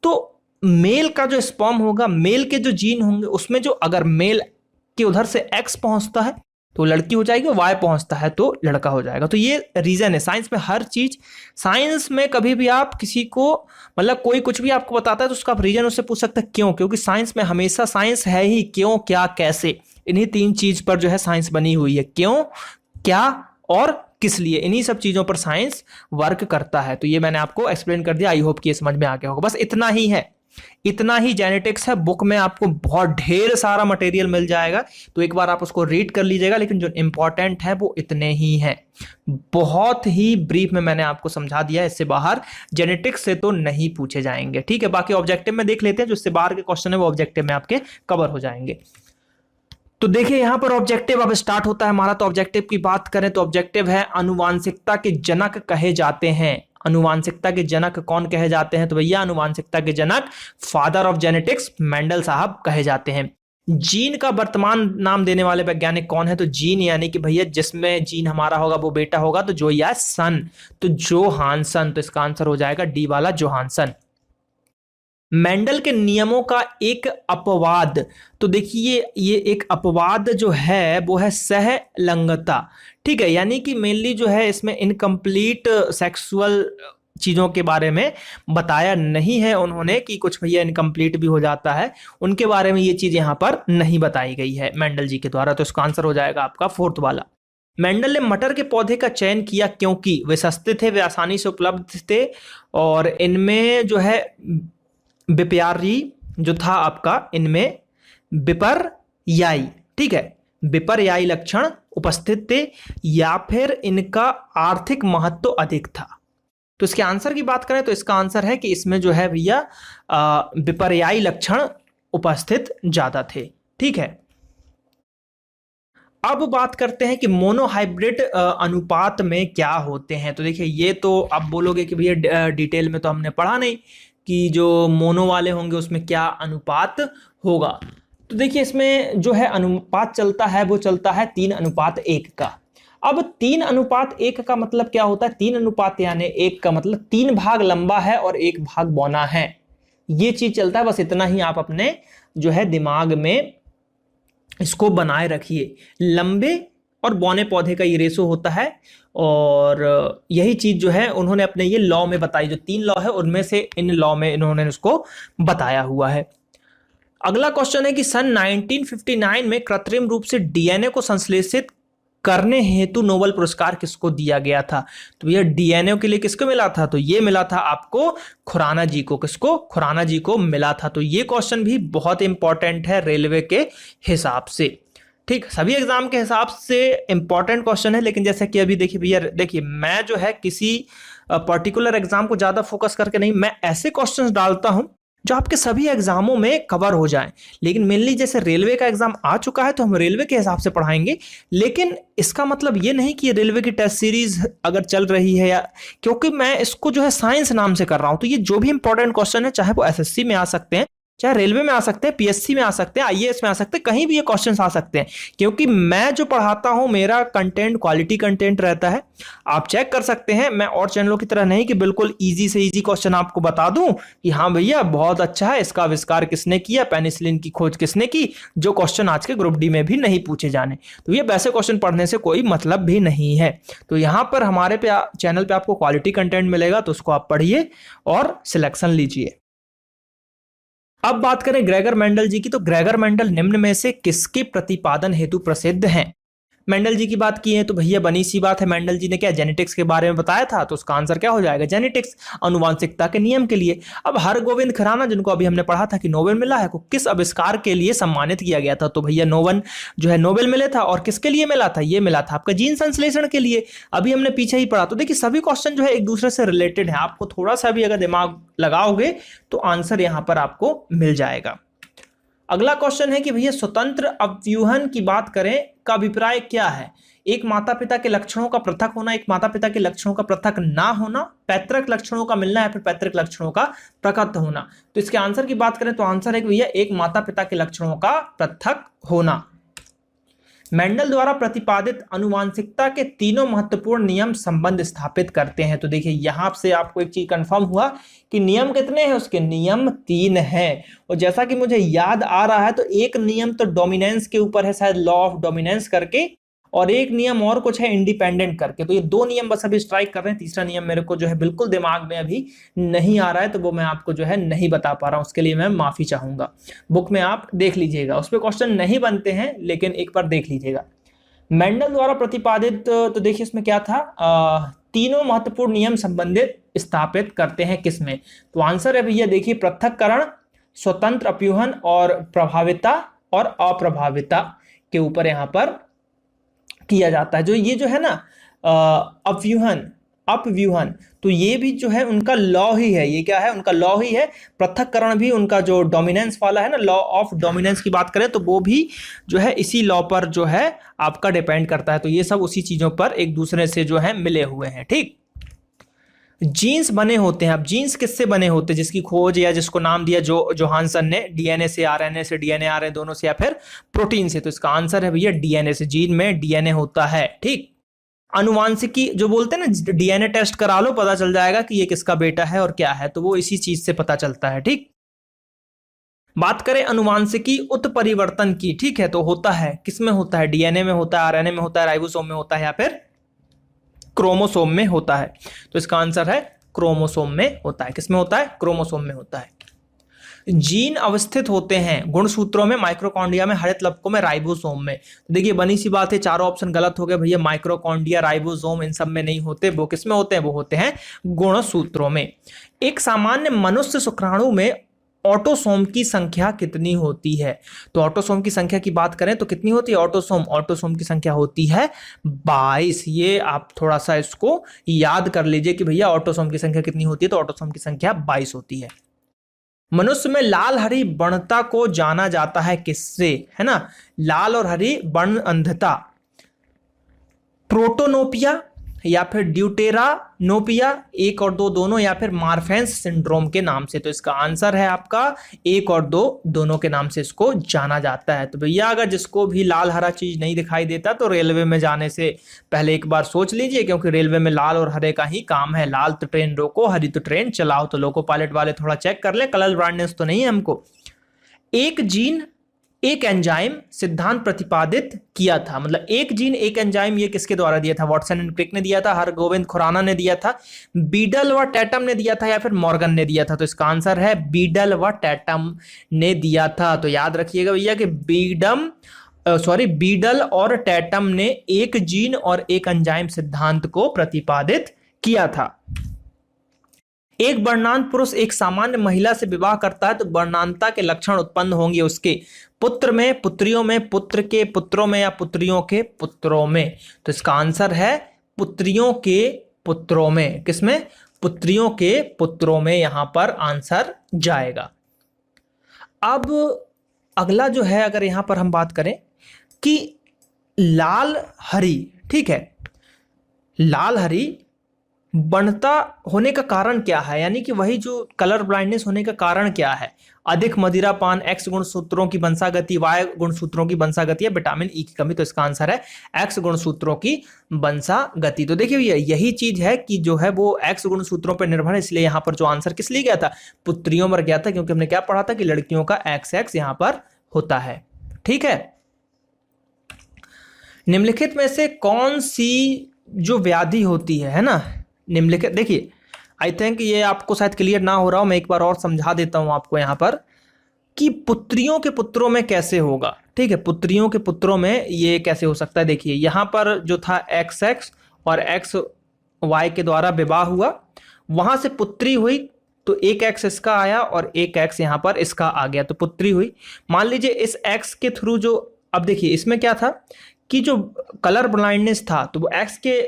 तो मेल का जो स्पर्म होगा, मेल के जो जीन होंगे उसमें जो अगर मेल के उधर से एक्स पहुंचता है तो लड़की हो जाएगी, वाई पहुंचता है तो लड़का हो जाएगा। तो ये रीजन है साइंस में, हर चीज साइंस में कभी भी आप किसी को, मतलब कोई कुछ भी आपको बताता है तो उसका आप रीजन उससे पूछ सकते हैं क्यों, क्योंकि साइंस में हमेशा साइंस है ही क्यों क्या कैसे, इन्हीं तीन चीज पर जो है साइंस बनी हुई है, क्यों क्या और किस लिए, इन्हीं सब चीजों पर साइंस वर्क करता है। तो ये मैंने आपको एक्सप्लेन कर दिया, आई होप कि ये समझ में आ गया होगा। बस इतना ही है, इतना ही जेनेटिक्स है। बुक में आपको बहुत ढेर सारा मटेरियल मिल जाएगा, तो एक बार आप उसको रीड कर लीजिएगा, लेकिन जो इंपॉर्टेंट है वो इतने ही हैं। बहुत ही ब्रीफ में मैंने आपको समझा दिया, इससे बाहर जेनेटिक्स से तो नहीं पूछे जाएंगे। ठीक है, बाकी ऑब्जेक्टिव में देख लेते हैं, जो इससे बाहर के क्वेश्चन है वो ऑब्जेक्टिव में आपके कवर हो जाएंगे। तो देखिए यहां पर ऑब्जेक्टिव अब स्टार्ट होता है हमारा। तो ऑब्जेक्टिव की बात करें तो ऑब्जेक्टिव है आनुवांशिकता के जनक कहे जाते हैं। आनुवांशिकता के जनक कौन कहे जाते हैं, तो भैया आनुवांशिकता के जनक फादर ऑफ जेनेटिक्स मेंडल साहब कहे जाते हैं। जीन का वर्तमान नाम देने वाले वैज्ञानिक कौन है, तो जीन यानी कि भैया जिसमें जीन हमारा होगा वो बेटा होगा, तो जो या सन, तो जोहानसन। तो इसका आंसर हो जाएगा डी वाला, जोहानसन। मेंडल के नियमों का एक अपवाद, तो देखिए ये एक अपवाद जो है वो है सहलंगता। ठीक है, यानी कि मेनली जो है इसमें इनकम्प्लीट सेक्सुअल चीजों के बारे में बताया नहीं है उन्होंने, कि कुछ भैया इनकम्प्लीट भी हो जाता है, उनके बारे में ये चीज यहां पर नहीं बताई गई है मेंडल जी के द्वारा। तो इसका आंसर हो जाएगा आपका फोर्थ वाला। मेंडल ने मटर के पौधे का चयन किया क्योंकि वे सस्ते थे, वे आसानी से उपलब्ध थे, और इनमें जो है विपर्यायी जो था आपका, इनमें विपर्यायी, ठीक है, विपर्यायी लक्षण उपस्थित थे, या फिर इनका आर्थिक महत्व अधिक था। तो इसके आंसर की बात करें तो इसका आंसर है कि इसमें जो है भैया विपर्यायी लक्षण उपस्थित ज्यादा थे। ठीक है, अब बात करते हैं कि मोनोहाइब्रिड अनुपात में क्या होते हैं। तो देखिए ये तो आप बोलोगे कि भैया डिटेल में तो हमने पढ़ा नहीं कि जो मोनो वाले होंगे उसमें क्या अनुपात होगा। तो देखिए इसमें जो है अनुपात चलता है वो चलता है 3:1 का। अब 3:1 का मतलब क्या होता है, 3 यानी 1 का मतलब 3 भाग लंबा है और 1 भाग बौना है, ये चीज चलता है। बस इतना ही आप अपने जो है दिमाग में इसको बनाए रखिए। लंबे और बौने पौधे का ये रेशो होता है, और यही चीज जो है उन्होंने अपने ये लॉ में बताई, जो 3 लॉ है उनमें से इन लॉ में इन्होंने उसको बताया हुआ है। अगला क्वेश्चन है कि सन 1959 में कृत्रिम रूप से डीएनए को संश्लेषित करने हेतु नोबेल पुरस्कार किसको दिया गया था। तो ये डीएनए के लिए किसको मिला था, तो ये मिला था आपको खुराना जी को। किसको, खुराना जी को मिला था। तो ये क्वेश्चन भी बहुत इंपॉर्टेंट है रेलवे के हिसाब से। ठीक, सभी एग्जाम के हिसाब से इंपॉर्टेंट क्वेश्चन है, लेकिन जैसे कि अभी देखिए भैया, देखिए मैं जो है किसी पर्टिकुलर एग्जाम को ज्यादा फोकस करके नहीं, मैं ऐसे क्वेश्चंस डालता हूं जो आपके सभी एग्जामों में कवर हो जाए। लेकिन मेनली जैसे रेलवे का एग्जाम आ चुका है तो हम रेलवे के हिसाब से पढ़ाएंगे, लेकिन इसका मतलब ये नहीं कि रेलवे की टेस्ट सीरीज अगर चल रही है या, क्योंकि मैं इसको जो है साइंस नाम से कर रहा हूं, तो ये जो भी इंपॉर्टेंट क्वेश्चन है चाहे वो एसएससी में आ सकते हैं, चाहे रेलवे में आ सकते हैं, पीएससी में आ सकते हैं, आईएएस में आ सकते हैं, कहीं भी ये क्वेश्चंस आ सकते हैं, क्योंकि मैं जो पढ़ाता हूं मेरा कंटेंट क्वालिटी कंटेंट रहता है। आप चेक कर सकते हैं, मैं और चैनलों की तरह नहीं कि बिल्कुल इजी से इजी क्वेश्चन आपको बता दूं कि हाँ भैया बहुत अच्छा है, इसका आविष्कार किसने किया, पेनिसिलिन की खोज किसने की, जो क्वेश्चन आज के ग्रुप डी में भी नहीं पूछे जाने। तो ये वैसे क्वेश्चन पढ़ने से कोई मतलब भी नहीं है। तो यहां पर हमारे चैनल पे आपको क्वालिटी कंटेंट मिलेगा, तो उसको आप पढ़िए और सिलेक्शन लीजिए। अब बात करें ग्रेगर मेंडल जी की, तो ग्रेगर मेंडल निम्न में से किसके प्रतिपादन हेतु प्रसिद्ध हैं? मेंडल जी की बात की है तो भैया बनी सी बात है, मेंडल जी ने क्या जेनेटिक्स के बारे में बताया था, तो उसका आंसर क्या हो जाएगा? जेनेटिक्स, अनुवांशिकता के नियम के लिए। अब हरगोविंद खुराना जिनको अभी हमने पढ़ा था कि नोबेल मिला है, को किस आविष्कार के लिए सम्मानित किया गया था? तो भैया नोवन जो है नोबेल मिले था, और किसके लिए मिला था? ये मिला था आपका जीन संश्लेषण के लिए। अभी हमने पीछे ही पढ़ा। तो देखिए सभी क्वेश्चन जो है एक दूसरे से रिलेटेड है, आपको थोड़ा सा भी अगर दिमाग लगाओगे तो आंसर यहां पर आपको मिल जाएगा। अगला क्वेश्चन है कि भैया स्वतंत्र अव्यूहन की बात करें का अभिप्राय क्या है? एक माता पिता के लक्षणों का पृथक होना, एक माता पिता के लक्षणों का पृथक ना होना, पैतृक लक्षणों का मिलना, या फिर पैतृक लक्षणों का प्रकट होना। तो इसके आंसर की बात करें तो आंसर है कि भैया एक माता पिता के लक्षणों का पृथक होना। मेंडल द्वारा प्रतिपादित आनुवंशिकता के तीनों महत्वपूर्ण नियम संबंध स्थापित करते हैं। तो देखिए यहां से आपको एक चीज कंफर्म हुआ कि नियम कितने हैं उसके? नियम 3 हैं। और जैसा कि मुझे याद आ रहा है तो एक नियम तो डोमिनेंस के ऊपर है, शायद लॉ ऑफ डोमिनेंस करके, और एक नियम और कुछ है इंडिपेंडेंट करके। तो ये 2 नियम बस अभी स्ट्राइक कर रहे हैं, तीसरा नियम मेरे को जो है बिल्कुल दिमाग में अभी नहीं आ रहा है, तो वो मैं आपको जो है नहीं बता पा रहा हूं, उसके लिए मैं माफी चाहूंगा। बुक में आप देख लीजिएगा, उस पर क्वेश्चन नहीं बनते हैं लेकिन एक बार देख लीजिएगा। मेंडल द्वारा प्रतिपादित, तो देखिए इसमें क्या था, तीनों महत्वपूर्ण नियम संबंधित स्थापित करते हैं किसमें? तो आंसर है भैया देखिए पृथक्करण, स्वतंत्र अप्यूहन और प्रभाविता और अप्रभाविता के ऊपर यहां पर किया जाता है। जो ये जो है ना अव्यूहन, अपव्यूहन, तो ये भी जो है उनका लॉ ही है। ये क्या है? उनका लॉ ही है। पृथक्करण भी उनका जो डोमिनेंस वाला है ना, लॉ ऑफ डोमिनेंस की बात करें तो वो भी जो है इसी लॉ पर जो है आपका डिपेंड करता है। तो ये सब उसी चीजों पर एक दूसरे से जो है मिले हुए हैं। ठीक, जीन्स बने होते हैं। अब जीन्स किससे बने होते हैं? जिसकी खोज या जिसको नाम दिया जो जोहानसन ने, डीएनए से, आरएनए से, डीएनए आरएनए दोनों से, या फिर प्रोटीन से। तो इसका आंसर है भैया डीएनए से। जीन में डीएनए होता है। ठीक, अनुवांशिकी जो बोलते हैं ना, डीएनए टेस्ट करा लो पता चल जाएगा कि ये किसका बेटा है और क्या है, तो वो इसी चीज से पता चलता है। ठीक, बात करें अनुवांशिकी उत्परिवर्तन की, ठीक है, तो होता है किसमें होता है? डीएनए में होता है, आरएनए में होता है, राइबोसोम में होता है, या फिर क्रोमोसोम में होता है। तो इसका आंसर है क्रोमोसोम में होता है। किसमें होता है? क्रोमोसोम में होता है। जीन अवस्थित होते हैं गुणसूत्रों में, माइक्रोकॉन्ड्रिया में, हरित लवकों में, राइबोसोम में। तो देखिए बनी सी बात है, चारों ऑप्शन गलत हो गए भैया। माइक्रोकॉन्ड्रिया, राइबोसोम इन सब में नहीं होते। वो किसमें होते हैं? वो होते हैं गुणसूत्रों में। एक सामान्य मनुष्य शुक्राणु में ऑटोसोम की संख्या कितनी होती है? तो ऑटोसोम की संख्या की बात करें तो कितनी होती है? ऑटोसोम की संख्या होती है 22। ये आप थोड़ा सा इसको याद कर लीजिए कि भैया ऑटोसोम की संख्या कितनी होती है। तो ऑटोसोम की संख्या 22 होती है। मनुष्य में लाल हरी वर्णता को जाना जाता है किससे? है ना, लाल और हरी वर्ण अंधता, प्रोटोनोपिया या फिर ड्यूटेरानोपिया, 1 और 2 दोनों, या फिर मार्फेंस सिंड्रोम के नाम से। तो इसका आंसर है आपका 1 और 2 दोनों के नाम से इसको जाना जाता है। तो भैया अगर जिसको भी लाल हरा चीज नहीं दिखाई देता तो रेलवे में जाने से पहले एक बार सोच लीजिए, क्योंकि रेलवे में लाल और हरे का ही काम है। लाल तो ट्रेन रोको, हरी तो ट्रेन चलाओ। तो लोको पायलट वाले थोड़ा चेक कर ले, कलर ब्राइटनेस तो नहीं है हमको। एक जीन एक एंजाइम सिद्धांत प्रतिपादित किया था, मतलब एक जीन एक एंजाइम, ये किसके द्वारा दिया था? वाटसन एंड क्रिक ने दिया था, हरगोविंद खुराना ने दिया था, बीडल व टैटम ने दिया था, या फिर मॉर्गन ने दिया था? तो इसका आंसर है बीडल व टैटम ने दिया था। तो याद रखिएगा भैया कि बीडल और टैटम ने एक जीन और एक एंजाइम सिद्धांत को प्रतिपादित किया था। एक वर्णांत पुरुष एक सामान्य महिला से विवाह करता है तो वर्णांतता के लक्षण उत्पन्न होंगे उसके पुत्र में, पुत्रियों में, पुत्र के पुत्रों में, या पुत्रियों के पुत्रों में? तो इसका आंसर है पुत्रियों के पुत्रों में। किसमें? पुत्रियों के पुत्रों में यहां पर आंसर जाएगा। अब अगला जो है, अगर यहां पर हम बात करें कि लाल हरी, ठीक है, लाल हरी बनता होने का कारण क्या है, यानी कि वही जो कलर ब्लाइंडनेस होने का कारण क्या है? अधिक मदिरापान, एक्स गुणसूत्रों की वंशागति, वाई गुणसूत्रों की वंशागति, या विटामिन ई की कमी। तो इसका आंसर है एक्स गुणसूत्रों की वंशागति। तो देखिए भैया यही चीज है कि जो है वो एक्स गुणसूत्रों पर निर्भर है, इसलिए यहां पर जो आंसर किस लिए गया था, पुत्रियों पर गया था, क्योंकि हमने क्या पढ़ा था कि लड़कियों का एक्स एक्स यहां पर होता है। ठीक है, निम्नलिखित में से कौन सी जो व्याधि होती है ना, निम्नलिखित, देखिए आई थिंक ये आपको शायद क्लियर ना हो रहा हो, मैं एक बार और समझा देता हूं आपको यहां पर कि पुत्रियों के पुत्रों में कैसे होगा। ठीक है, पुत्रियों के पुत्रों में ये कैसे हो सकता है। देखिए यहां पर जो था एक्स एक्स और एक्स वाई के द्वारा विवाह हुआ, वहां से पुत्री हुई, तो एक एक्स इसका आया और एक एक्स यहां पर इसका आ गया, तो पुत्री हुई। मान लीजिए इस एक्स के थ्रू जो, अब देखिए इसमें क्या था कि जो कलर ब्लाइंडनेस था तो वो एक्स के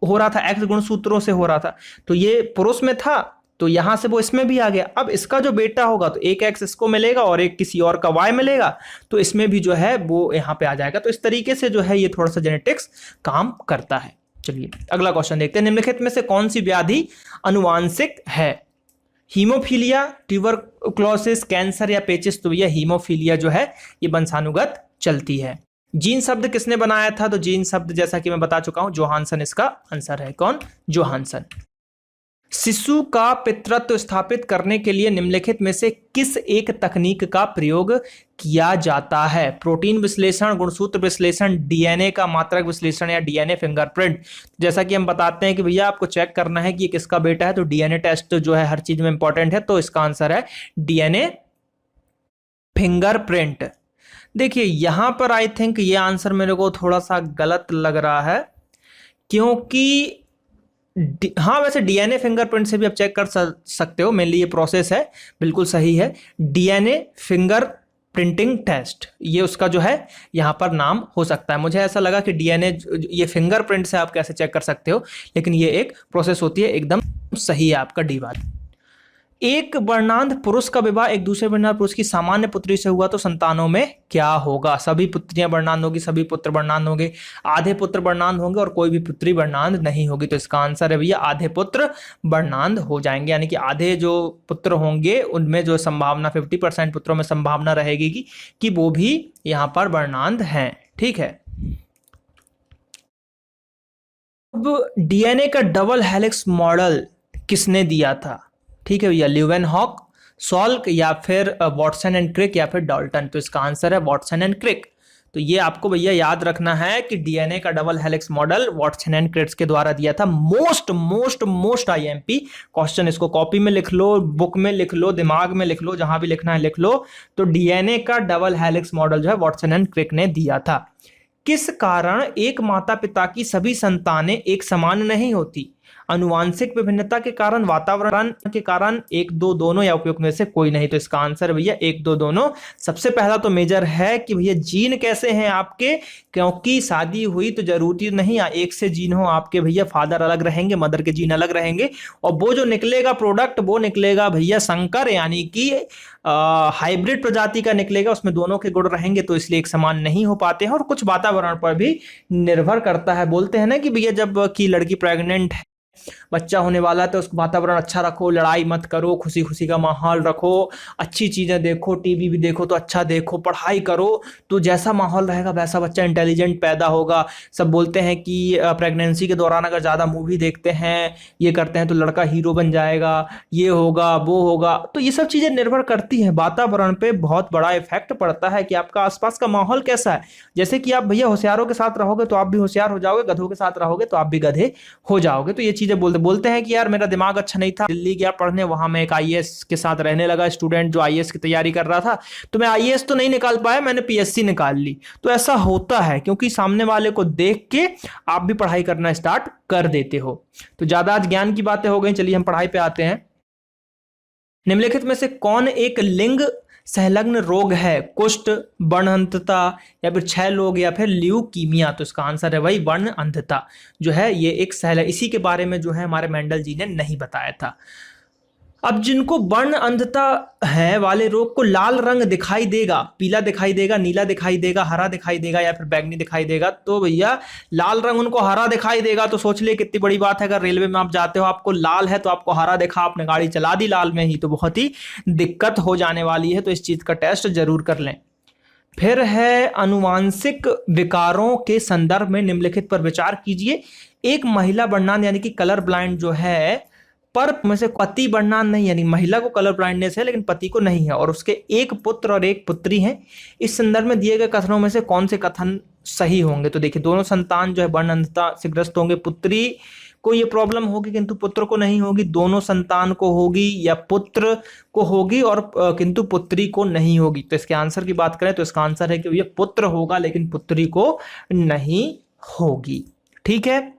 हो रहा था, एक्स गुणसूत्रों से हो रहा था, तो ये पुरुष में था, तो यहां से वो इसमें भी आ गया। अब इसका जो बेटा होगा तो एक एक्स इसको मिलेगा और एक किसी और का वाई मिलेगा, तो इसमें भी जो है वो यहां पे आ जाएगा। तो इस तरीके से जो है ये थोड़ा सा जेनेटिक्स काम करता है। चलिए अगला क्वेश्चन देखते हैं, निम्नलिखित में से कौन सी व्याधि अनुवांशिक है? हीमोफीलिया, ट्यूबरक्लोसिस, कैंसर या पेचिस? तो यह हीमोफीलिया जो है ये वंशानुगत चलती है। जीन शब्द किसने बनाया था? तो जीन शब्द जैसा कि मैं बता चुका हूं जोहानसन इसका आंसर है। कौन? जोहानसन। शिशु का पितृत्व स्थापित करने के लिए निम्नलिखित में से किस एक तकनीक का प्रयोग किया जाता है? प्रोटीन विश्लेषण, गुणसूत्र विश्लेषण, डीएनए का मात्रक विश्लेषण या डीएनए फिंगरप्रिंट? जैसा कि हम बताते हैं कि भैया आपको चेक करना है कि ये किसका बेटा है, तो डीएनए टेस्ट जो है हर चीज में इंपॉर्टेंट है, तो इसका आंसर है डीएनए फिंगरप्रिंट। देखिए यहां पर आई थिंक ये आंसर मेरे को थोड़ा सा गलत लग रहा है, क्योंकि हाँ वैसे डीएनए फिंगरप्रिंट से भी आप चेक कर सकते हो, मेनली ये प्रोसेस है, बिल्कुल सही है, डीएनए फिंगर प्रिंटिंग टेस्ट, ये उसका जो है यहाँ पर नाम हो सकता है। मुझे ऐसा लगा कि डीएनए ये फिंगरप्रिंट से आप कैसे चेक कर सकते हो, लेकिन ये एक प्रोसेस होती है, एकदम सही है आपका डी बात। एक वर्णांध पुरुष का विवाह एक दूसरे वर्णांध पुरुष की सामान्य पुत्री से हुआ तो संतानों में क्या होगा? सभी पुत्रियां वर्णांध होगी, सभी पुत्र वर्णांध होंगे, आधे पुत्र वर्णांध होंगे और कोई भी पुत्री वर्णांध नहीं होगी। तो इसका आंसर है भैया आधे पुत्र वर्णांध हो जाएंगे, यानी कि आधे जो पुत्र होंगे उनमें जो संभावना 50% पुत्रों में संभावना रहेगी कि वो भी यहाँ पर वर्णांध हैं। ठीक है, अब डीएनए का डबल हेलिक्स मॉडल किसने दिया था? ठीक है भैया, ल्यूवेनहॉक, सॉल्क या फिर वॉटसन एंड क्रिक या फिर डाल्टन? तो इसका आंसर है वॉटसन एंड क्रिक। तो ये आपको भैया याद रखना है कि डीएनए का double helix model Watson and Crick के द्वारा दिया था। Most most most IMP question, इसको कॉपी में लिख लो, बुक में लिख लो, दिमाग में लिख लो, जहां भी लिखना है लिख लो। तो डीएनए का डबल हेलिक्स मॉडल जो है वॉटसन एंड क्रिक ने दिया था। किस कारण एक माता पिता की सभी संतानें एक समान नहीं होती? अनुवांशिक विभिन्नता के कारण, वातावरण के कारण, एक दो दोनों, या उपयुक्त में से कोई नहीं? तो इसका आंसर भैया एक दो दोनों। सबसे पहला तो मेजर है कि भैया जीन कैसे हैं आपके, क्योंकि शादी हुई तो जरूरी नहीं एक से जीन हो आपके, भैया फादर अलग रहेंगे, मदर के जीन अलग रहेंगे, और वो जो निकलेगा प्रोडक्ट वो निकलेगा भैया संकर, यानी कि हाइब्रिड प्रजाति का निकलेगा, उसमें दोनों के गुण रहेंगे, तो इसलिए एक समान नहीं हो पाते हैं। और कुछ वातावरण पर भी निर्भर करता है। बोलते हैं ना कि भैया जब की लड़की प्रेग्नेंट है, बच्चा होने वाला है, तो उसका वातावरण अच्छा रखो, लड़ाई मत करो, खुशी खुशी का माहौल रखो, अच्छी चीजें देखो, टीवी भी देखो तो अच्छा देखो, पढ़ाई करो, तो जैसा माहौल रहेगा वैसा बच्चा इंटेलिजेंट पैदा होगा। सब बोलते हैं कि प्रेगनेंसी के दौरान अगर ज्यादा मूवी देखते हैं, ये करते हैं, तो लड़का हीरो बन जाएगा, ये होगा वो होगा। तो ये सब चीजें निर्भर करती हैं, वातावरण पे बहुत बड़ा इफेक्ट पड़ता है कि आपका आसपास का माहौल कैसा है। जैसे कि आप भैया होशियारों के साथ रहोगे तो आप भी होशियार हो जाओगे, गधों के साथ रहोगे तो आप भी गधे हो जाओगे। तो ये चीजें बोलते हैं कि यार मेरा दिमाग अच्छा नहीं था, दिल्ली गया पढ़ने, वहां मैं एक आईएएस के साथ रहने लगा, स्टूडेंट जो आईएएस की तैयारी कर रहा था, तो मैं आईएएस तो नहीं निकाल पाया, मैंने पीएससी निकाल ली। तो ऐसा होता है क्योंकि सामने वाले को देख के आप भी पढ़ाई करना स्टार्ट कर देते हो। तो ज्यादा आज ज्ञान की बातें हो गई, चलिए हम पढ़ाई पे आते हैं। निम्नलिखित में से कौन एक लिंग संलग्न रोग है? कुष्ठ, वर्ण अंधता, या फिर क्षय रोग, या फिर ल्यूकीमिया? तो इसका आंसर है भाई वर्ण अंधता जो है ये एक इसी के बारे में जो है हमारे मेंडल जी ने नहीं बताया था। अब जिनको वर्ण अंधता है वाले रोग को लाल रंग दिखाई देगा, पीला दिखाई देगा, नीला दिखाई देगा, हरा दिखाई देगा या फिर बैंगनी दिखाई देगा, तो भैया लाल रंग उनको हरा दिखाई देगा तो सोच ले कितनी बड़ी बात है। अगर रेलवे में आप जाते हो, आपको लाल है तो आपको हरा दिखा, आपने गाड़ी चला दी लाल में ही, तो बहुत ही दिक्कत हो जाने वाली है। तो इस चीज का टेस्ट जरूर कर लें। फिर है अनुवांशिक विकारों के संदर्भ में निम्नलिखित पर विचार कीजिए। एक महिला वर्णांध यानी कि कलर ब्लाइंड जो है, पर में से पति वर्णांध नहीं, यानी महिला को कलर ब्लाइंडनेस है लेकिन पति को नहीं है, और उसके एक पुत्र और एक पुत्री हैं। इस संदर्भ में दिए गए कथनों में से कौन से कथन सही होंगे? तो देखिए, दोनों संतान जो है वर्ण अंधता से ग्रस्त होंगे। पुत्री को ये प्रॉब्लम होगी किंतु पुत्र को नहीं होगी। दोनों संतान को होगी या पुत्र को होगी और किंतु पुत्री को नहीं होगी। तो इसके आंसर की बात करें तो इसका आंसर है कि ये पुत्र होगा लेकिन पुत्री को नहीं होगी। ठीक है।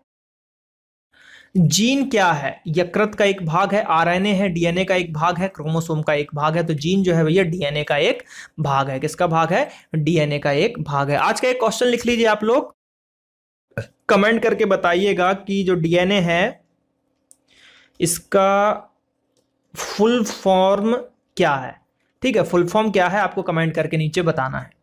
जीन क्या है? यकृत का एक भाग है, आरएनए है, डीएनए का एक भाग है, क्रोमोसोम का एक भाग है। तो जीन जो है भैया डीएनए का एक भाग है। किसका भाग है? डीएनए का एक भाग है। आज का एक क्वेश्चन लिख लीजिए आप लोग, कमेंट करके बताइएगा कि जो डीएनए है इसका फुल फॉर्म क्या है। ठीक है, फुल फॉर्म क्या है आपको कमेंट करके नीचे बताना है।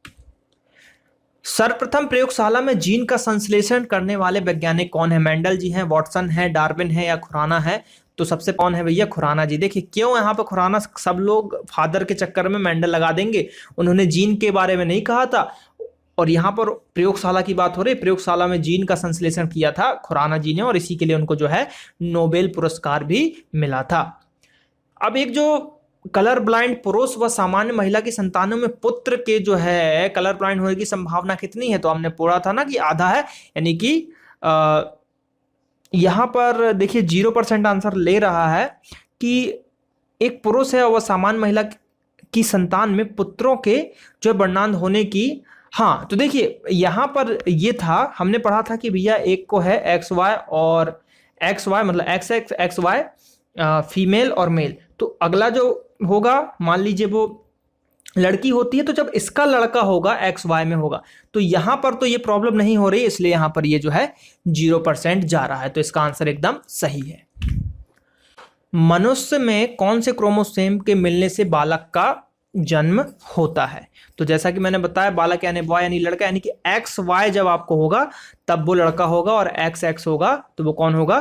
सर्वप्रथम प्रयोगशाला में जीन का संश्लेषण करने वाले वैज्ञानिक कौन है? मेंडल जी हैं, वॉटसन है, डार्विन है या खुराना है? तो सबसे कौन है भैया? खुराना जी। देखिए क्यों यहाँ पर खुराना, सब लोग फादर के चक्कर में मेंडल लगा देंगे, उन्होंने जीन के बारे में नहीं कहा था। और यहाँ पर प्रयोगशाला की बात हो रही, प्रयोगशाला में जीन का संश्लेषण किया था खुराना जी ने, और इसी के लिए उनको जो है नोबेल पुरस्कार भी मिला था। अब एक जो कलर ब्लाइंड पुरुष व सामान्य महिला की संतानों में पुत्र के जो है कलर ब्लाइंड होने की संभावना कितनी है? तो हमने पढ़ा था ना कि आधा है, यानी कि यहां पर देखिए 0% आंसर ले रहा है कि एक पुरुष है और सामान्य महिला की संतान में पुत्रों के जो वर्णांध होने की। हाँ, तो देखिए यहां पर ये था, हमने पढ़ा था कि भैया एक को है एक्स वाई और एक्स वाई, मतलब X X X Y female और मेल। तो अगला जो होगा, मान लीजिए वो लड़की होती है, तो जब इसका लड़का होगा एक्स वाई में होगा, तो यहां पर तो ये प्रॉब्लम नहीं हो रही, इसलिए यहां पर ये जो है 0% जा रहा है। तो इसका आंसर एकदम सही है। मनुष्य में कौन से क्रोमोसोम के मिलने से बालक का जन्म होता है? तो जैसा कि मैंने बताया, बालक यानी बॉय यानी लड़का, यानी कि एक्स वाई जब आपको होगा तब वो लड़का होगा, और एक्स एक्स होगा तो वो कौन होगा?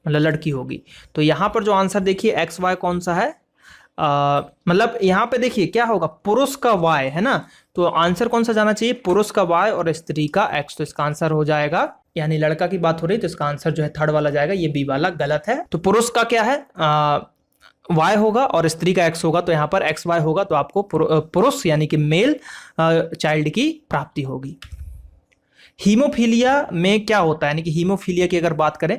मतलब लड़की होगी। तो यहां पर जो आंसर देखिए एक्स वाई कौन सा है, मतलब यहाँ पे देखिए क्या होगा, पुरुष का वाई है ना, तो आंसर कौन सा जाना चाहिए? पुरुष का वाई और स्त्री का एक्स। तो इसका आंसर हो जाएगा, यानी लड़का की बात हो रही तो इसका आंसर जो है थर्ड वाला जाएगा, ये बी वाला गलत है। तो पुरुष का क्या है? वाई होगा और स्त्री का एक्स होगा, तो यहाँ पर एक्स वाई होगा, तो आपको पुरुष यानी कि मेल चाइल्ड की प्राप्ति होगी। हीमोफीलिया में क्या होता है? यानी कि हीमोफीलिया की अगर बात करें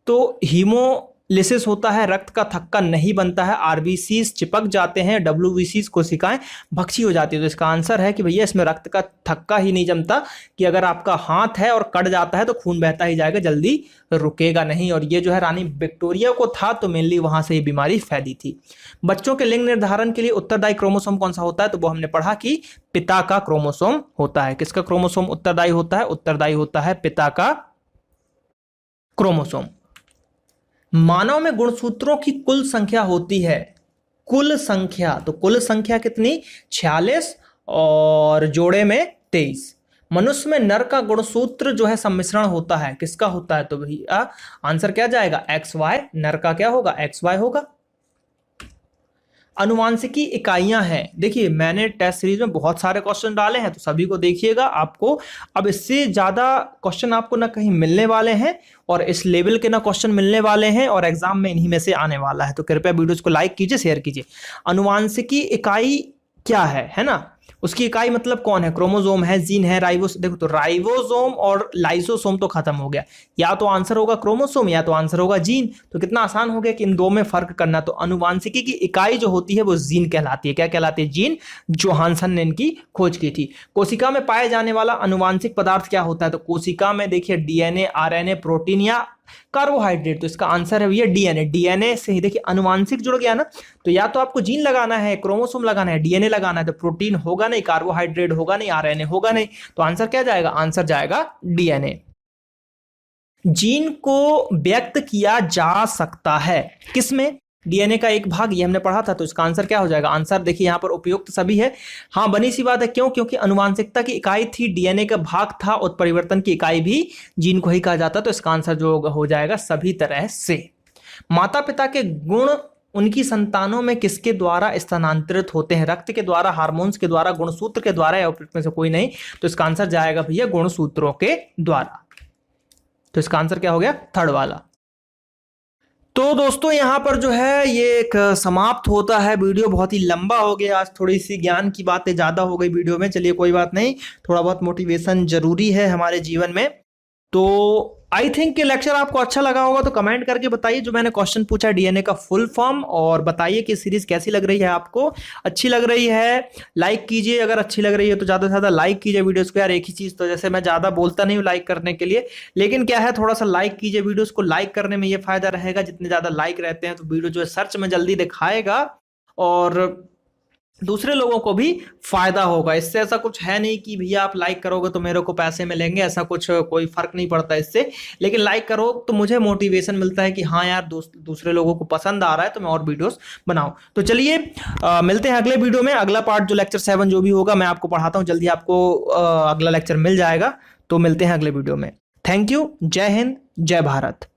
तो हीमोलिसिस होता है, रक्त का थक्का नहीं बनता है, आरबीसीज चिपक जाते हैं, डब्ल्यूबीसीज कोशिकाएं भक्षी हो जाती है। तो इसका आंसर है कि भैया इसमें रक्त का थक्का ही नहीं जमता, कि अगर आपका हाथ है और कट जाता है तो खून बहता ही जाएगा, जल्दी रुकेगा नहीं। और ये जो है रानी विक्टोरिया को था, तो मेनली वहां से ये बीमारी फैली थी। बच्चों के लिंग निर्धारण के लिए उत्तरदायी क्रोमोसोम कौन सा होता है? तो वो हमने पढ़ा कि पिता का क्रोमोसोम होता है। किसका क्रोमोसोम उत्तरदायी होता है? उत्तरदायी होता है पिता का क्रोमोसोम। मानव में गुणसूत्रों की कुल संख्या होती है, कुल संख्या, तो कुल संख्या कितनी? 46 और जोड़े में 23। मनुष्य में नर का गुणसूत्र जो है सम्मिश्रण होता है, किसका होता है? तो भैया आंसर क्या जाएगा? X Y. नर का क्या होगा? एक्स वाई होगा। अनुवांशिकी इकाइयां हैं, देखिए मैंने टेस्ट सीरीज में बहुत सारे क्वेश्चन डाले हैं, तो सभी को देखिएगा। आपको अब इससे ज्यादा क्वेश्चन आपको ना कहीं मिलने वाले हैं, और इस लेवल के ना क्वेश्चन मिलने वाले हैं, और एग्जाम में इन्हीं में से आने वाला है। तो कृपया वीडियोस को लाइक कीजिए, शेयर कीजिए। अनुवांशिकी इकाई क्या है ना? उसकी इकाई मतलब कौन है? क्रोमोसोम है, जीन है, राइबोसोम। देखो तो राइबोसोम और लाइसोसोम तो खत्म हो गया, या तो आंसर होगा क्रोमोसोम या तो आंसर होगा जीन। तो कितना आसान हो गया कि इन दो में फर्क करना। तो अनुवांशिकी की इकाई जो होती है वो जीन कहलाती है। क्या कहलाती है? जीन। जोहानसन ने इनकी खोज की थी। कोशिका में पाए जाने वाला अनुवांशिक पदार्थ क्या होता है? तो कोशिका में देखिए डीएनए, आरएनए, प्रोटीन या कार्बोहाइड्रेट। तो इसका आंसर है भैया डीएनए। डीएनए से ही देखिए अनुवांशिक जुड़ गया ना, तो या तो आपको जीन लगाना है, क्रोमोसोम लगाना है, डीएनए लगाना है, तो प्रोटीन होगा नहीं, कार्बोहाइड्रेट होगा नहीं, आरएनए होगा नहीं। तो आंसर क्या जाएगा? आंसर जाएगा डीएनए। जीन को व्यक्त किया जा सकता है किसमें? डीएनए का एक भाग, ये हमने पढ़ा था, तो इसका आंसर क्या हो जाएगा? आंसर देखिए यहाँ पर उपयुक्त सभी है। हाँ, बनी सी बात है, क्यों? क्योंकि अनुवांशिकता की इकाई थी, डीएनए का भाग था, उत्परिवर्तन की इकाई भी जीन को ही कहा जाता, तो इसका आंसर जो हो जाएगा सभी तरह से। माता पिता के गुण उनकी संतानों में किसके द्वारा स्थानांतरित होते हैं? रक्त के द्वारा, हार्मोन्स के द्वारा, गुणसूत्र के द्वारा, या उपयुक्त में से कोई नहीं? तो इसका आंसर जाएगा भैया गुणसूत्रों के द्वारा। तो इसका आंसर क्या हो गया? थर्ड वाला। तो दोस्तों यहाँ पर जो है ये एक समाप्त होता है वीडियो। बहुत ही लंबा हो गया आज, थोड़ी सी ज्ञान की बातें ज़्यादा हो गई वीडियो में। चलिए कोई बात नहीं, थोड़ा बहुत मोटिवेशन जरूरी है हमारे जीवन में। तो आई थिंक कि लेक्चर आपको अच्छा लगा होगा, तो कमेंट करके बताइए जो मैंने क्वेश्चन पूछा डीएनए का फुल फॉर्म, और बताइए कि सीरीज कैसी लग रही है आपको। अच्छी लग रही है लाइक कीजिए, अगर अच्छी लग रही है तो ज़्यादा से ज़्यादा लाइक कीजिए वीडियोस को। यार एक ही चीज़, तो जैसे मैं ज़्यादा बोलता नहीं हूँ लाइक करने के लिए, लेकिन क्या है, थोड़ा सा लाइक कीजिए वीडियोस को। लाइक करने में ये फायदा रहेगा, जितने ज़्यादा लाइक रहते हैं तो वीडियो जो है सर्च में जल्दी दिखाएगा और दूसरे लोगों को भी फायदा होगा। इससे ऐसा कुछ है नहीं कि भैया आप लाइक करोगे तो मेरे को पैसे मिलेंगे, ऐसा कुछ कोई फर्क नहीं पड़ता इससे। लेकिन लाइक करो तो मुझे मोटिवेशन मिलता है कि हाँ यार दूसरे लोगों को पसंद आ रहा है, तो मैं और वीडियोस बनाऊं। तो चलिए मिलते हैं अगले वीडियो में। अगला पार्ट जो लेक्चर 7 जो भी होगा मैं आपको पढ़ाता हूँ, जल्दी आपको अगला लेक्चर मिल जाएगा। तो मिलते हैं अगले वीडियो में। Thank you. जय हिंद, जय भारत।